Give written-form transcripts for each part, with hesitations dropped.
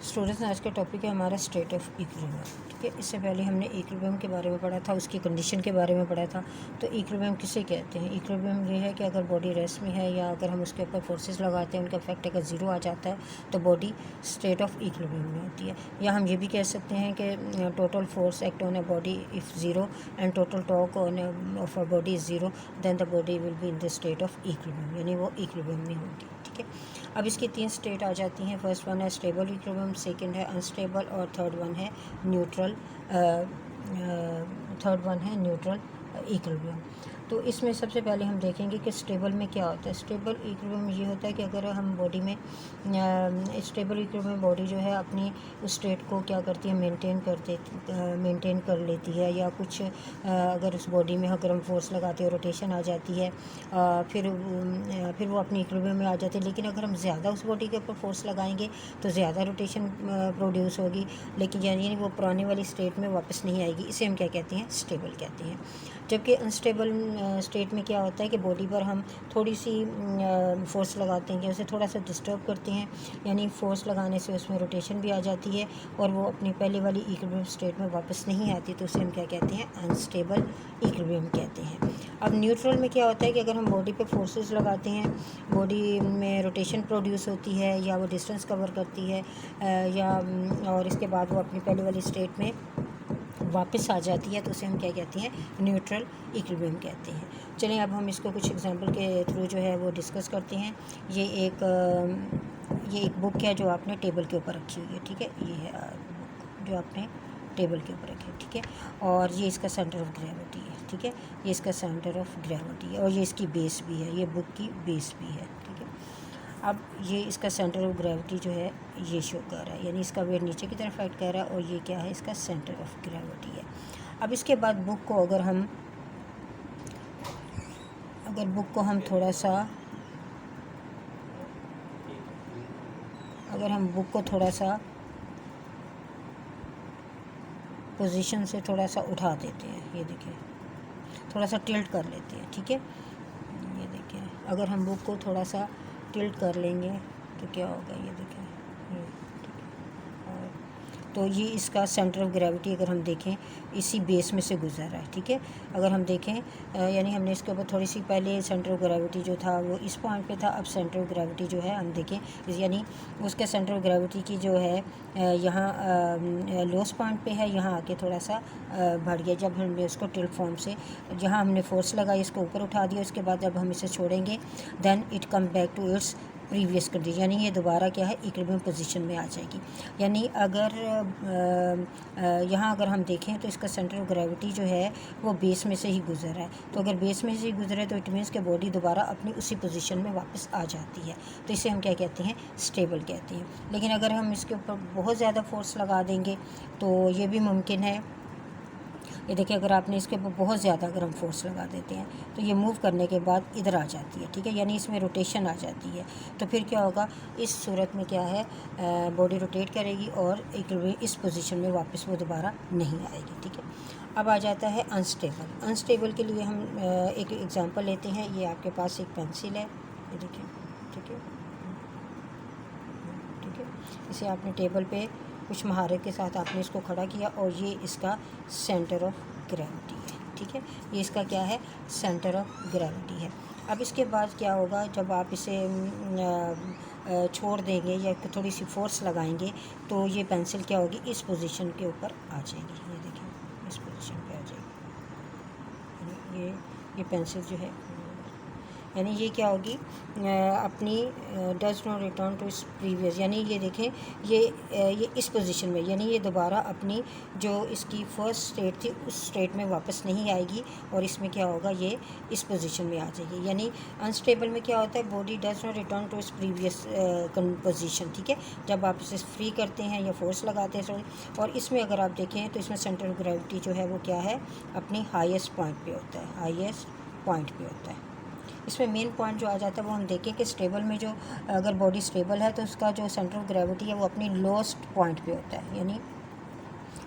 Students, आज का topic है हमारा स्टेट ऑफ इक्विलिब्रियम। ठीक है, इससे पहले हमने इक्विलिब्रियम के बारे में पढ़ा था, उसकी कंडीशन के बारे में पढ़ा था। तो इक्विलिब्रियम किसे कहते हैं? इक्विलिब्रियम ये है कि अगर बॉडी रेस्ट में है या अगर हम उसके ऊपर फोर्सेस लगाते हैं, उनका इफेक्ट अगर ज़ीरो आ जाता है तो बॉडी स्टेट ऑफ इक्विलिब्रियम में होती है। या हम ये भी कह सकते हैं कि total force act on a body if zero and total torque on of a body is zero, then the body will be in the state of equilibrium, यानी वो इक्विलिब्रियम में होगी। ठीक है, अब इसकी 3 स्टेट आ जाती हैं। फर्स्ट वन है स्टेबल इक्विलिब्रियम, सेकंड है अनस्टेबल और थर्ड वन है न्यूट्रल इक्विलिब्रियम। तो इसमें सबसे पहले हम देखेंगे कि स्टेबल में क्या होता है। स्टेबल इक्विलिब्रियम ये होता है कि अगर हम बॉडी में स्टेबल इक्विलिब्रियम बॉडी जो है अपनी उस स्टेट को क्या करती है, मेंटेन कर लेती है। या कुछ अगर उस बॉडी में अगर हम फोर्स लगाते हैं, रोटेशन आ जाती है, फिर वो अपनी इक्विलिब्रियम में आ जाती है। लेकिन अगर हम ज़्यादा उस बॉडी के ऊपर फोर्स लगाएंगे तो ज़्यादा रोटेशन प्रोड्यूस होगी, लेकिन यानी वो पुरानी वाली स्टेट में वापस नहीं आएगी। इसे हम क्या कहते हैं? स्टेबल कहते हैं। जबकि अनस्टेबल स्टेट में क्या होता है कि बॉडी पर हम थोड़ी सी फोर्स लगाते हैं, उसे थोड़ा सा डिस्टर्ब करते हैं, यानी फोर्स लगाने से उसमें रोटेशन भी आ जाती है और वो अपनी पहले वाली इक्विलिब्रियम स्टेट में वापस नहीं आती, तो उसे हम क्या कहते हैं? अनस्टेबल इक्विलिब्रियम कहते हैं। अब न्यूट्रल में क्या होता है कि अगर हम बॉडी पे फोर्सेस लगाते हैं, बॉडी में रोटेशन प्रोड्यूस होती है या वो डिस्टेंस कवर करती है और इसके बाद वो अपनी पहले वाली स्टेट में वापस आ जाती है, तो उसे हम क्या कहते हैं? न्यूट्रल इक्विलिब्रियम कहते हैं। चलिए अब हम इसको कुछ एग्जांपल के थ्रू जो है वो डिस्कस करते हैं। ये एक बुक है जो आपने टेबल के ऊपर रखी हुई है। ठीक है, ये है बुक जो आपने टेबल के ऊपर रखी है। ठीक है, और ये इसका सेंटर ऑफ ग्रेविटी है। ठीक है, ये इसका सेंटर ऑफ ग्रेविटी है और ये इसकी बेस भी है, ये बुक की बेस भी है। ठीक है, अब ये इसका सेंटर ऑफ ग्रेविटी जो है ये शो कर रहा है, यानी इसका वेट नीचे की तरफ एक्ट कर रहा है और ये क्या है? इसका सेंटर ऑफ ग्रेविटी है। अब इसके बाद बुक को अगर थोड़ा सा पोजीशन से थोड़ा सा उठा देते हैं, ये देखिए, थोड़ा सा टिल्ट कर लेते हैं। ठीक है, ये देखिए, अगर हम बुक को थोड़ा सा टिल्ट कर लेंगे तो क्या होगा? ये देखिए, तो ये इसका सेंटर ऑफ ग्रेविटी अगर हम देखें इसी बेस में से गुजर रहा है। ठीक है, अगर हम देखें यानी हमने इसके ऊपर थोड़ी सी पहले सेंटर ऑफ ग्रेविटी जो था वो इस पॉइंट पे था, अब सेंटर ऑफ ग्रेविटी जो है हम देखें यानी उसके सेंटर ऑफ ग्रेविटी की जो है यहाँ लोएस्ट पॉइंट पे है, यहाँ आके थोड़ा सा बढ़ गया। जब हमने उसको टिल्ट फॉर्म से जहाँ हमने फोर्स लगाई इसको ऊपर उठा दिया, उसके बाद जब हम इसे छोड़ेंगे then it come back to its previous condition, यानी ये दोबारा क्या है? इक्विलिब्रियम पोजीशन में आ जाएगी। यानी अगर यहाँ अगर हम देखें तो इसका सेंटर ऑफ ग्रेविटी जो है वो बेस में से ही गुजर रहा है, तो अगर बेस में से ही गुजरे तो इट मीन्स के बॉडी दोबारा अपनी उसी पोजीशन में वापस आ जाती है, तो इसे हम क्या कहते हैं? स्टेबल कहते हैं। लेकिन अगर हम इसके ऊपर बहुत ज़्यादा फोर्स लगा देंगे तो ये भी मुमकिन है। ये देखिए, अगर आपने इसके ऊपर बहुत ज़्यादा अगर हम फोर्स लगा देते हैं तो ये मूव करने के बाद इधर आ जाती है। ठीक है, यानी इसमें रोटेशन आ जाती है, तो फिर क्या होगा? इस सूरत में क्या है? बॉडी रोटेट करेगी और इस पोजीशन में वापस वो दोबारा नहीं आएगी। ठीक है, अब आ जाता है अनस्टेबल। अनस्टेबल के लिए हम एक एग्जांपल लेते हैं। ये आपके पास एक पेंसिल है, ये देखिए। ठीक है, ठीक है, इसे आपने टेबल पे कुछ महारत के साथ आपने इसको खड़ा किया और ये इसका सेंटर ऑफ ग्रेविटी है। ठीक है, ये इसका क्या है? सेंटर ऑफ ग्रेविटी है। अब इसके बाद क्या होगा? जब आप इसे छोड़ देंगे या थोड़ी सी फोर्स लगाएंगे तो ये पेंसिल क्या होगी? इस पोजीशन के ऊपर आ जाएगी। ये देखिए, इस पोजीशन पे आ जाएगी। ये पेंसिल जो है, यानी ये क्या होगी? अपनी डज नॉट रिटर्न टू इस प्रीवियस, यानी ये देखें ये इस पोजीशन में, यानी ये दोबारा अपनी जो इसकी फर्स्ट स्टेट थी उस स्टेट में वापस नहीं आएगी और इसमें क्या होगा? ये इस पोजीशन में आ जाएगी। यानी अनस्टेबल में क्या होता है? Body does not return to इस प्रीवियस पोजीशन। ठीक है, जब आप इसे फ्री करते हैं या फोर्स लगाते हैं, और इसमें अगर आप देखें तो इसमें सेंटर ऑफ ग्रेविटी जो है वो क्या है? अपनी हाईएस्ट पॉइंट पे होता है, हाईएस्ट पॉइंट पे होता है। इसमें मेन पॉइंट जो आ जाता है वो हम देखें कि स्टेबल में जो अगर बॉडी स्टेबल है तो उसका जो सेंटर ऑफ ग्रेविटी है वो अपनी लोएस्ट पॉइंट पे होता है, यानी,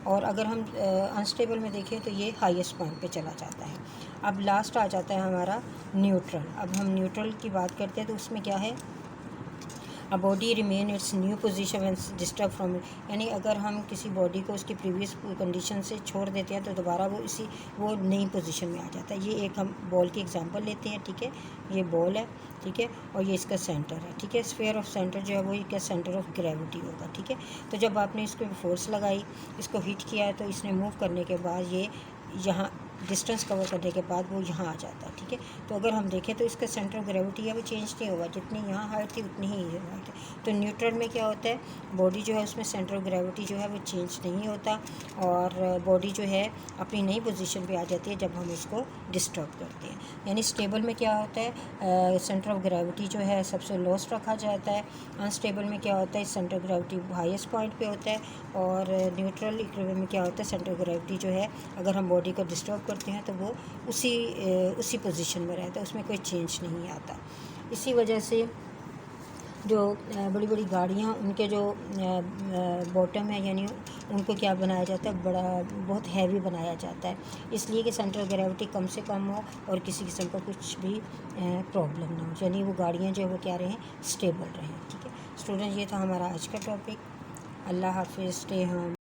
और अगर हम अनस्टेबल में देखें तो ये हाईएस्ट पॉइंट पे चला जाता है। अब लास्ट आ जाता है हमारा न्यूट्रल। अब हम न्यूट्रल की बात करते हैं तो उसमें क्या है? A body remain it's new position when disturb from, यानी अगर हम किसी बॉडी को उसकी प्रीवियस कंडीशन से छोड़ देते हैं तो दोबारा वो नई पोजीशन में आ जाता है। ये एक हम बॉल की एग्जांपल लेते हैं, ठीक है। ये बॉल है, ठीक है, और ये इसका सेंटर है, ठीक है। स्फीयर ऑफ सेंटर जो है वो इसका सेंटर ऑफ ग्रेविटी होगा, ठीक है। तो जब आपने इसको फोर्स लगाई, इसको हिट किया, तो इसने मूव करने के बाद ये यहाँ डिस्टेंस कवर करने के बाद वो यहाँ आ जाता है, ठीक है। तो अगर हम देखें तो इसका सेंटर ऑफ ग्रेविटी है वो चेंज नहीं होगा, जितनी यहाँ हाइट थी उतनी ही ये हाइट है। तो न्यूट्रल में क्या होता है, बॉडी जो है उसमें सेंटर ऑफ ग्रेविटी जो है वो चेंज नहीं होता और बॉडी जो है अपनी नई पोजीशन पे आ जाती है जब हम उसको डिस्टर्ब करते हैं। यानी स्टेबल में क्या होता है, सेंटर ऑफ ग्रेविटी जो है सबसे लोएस्ट रखा जाता है। अनस्टेबल में क्या होता है, centre of gravity highest point पे होता है। और न्यूट्रल इक्विलिब्रियम में क्या होता है, सेंटर ऑफ ग्रेविटी जो है अगर हम बॉडी को डिस्टर्ब करते हैं तो वो उसी पोजीशन में रहता है, उसमें कोई चेंज नहीं आता। इसी वजह से जो बड़ी बड़ी गाड़ियाँ उनके जो बॉटम है, यानी उनको क्या बनाया जाता है, बहुत हैवी बनाया जाता है, इसलिए कि सेंटर ऑफ ग्रेविटी कम से कम हो और किसी किस्म का कुछ भी प्रॉब्लम ना हो, यानी वो गाड़ियाँ जो है वो क्या रहें, स्टेबल रहें, ठीक है। स्टूडेंट, ये था हमारा आज का टॉपिक। अल्लाह हाफिज़, स्टे होम।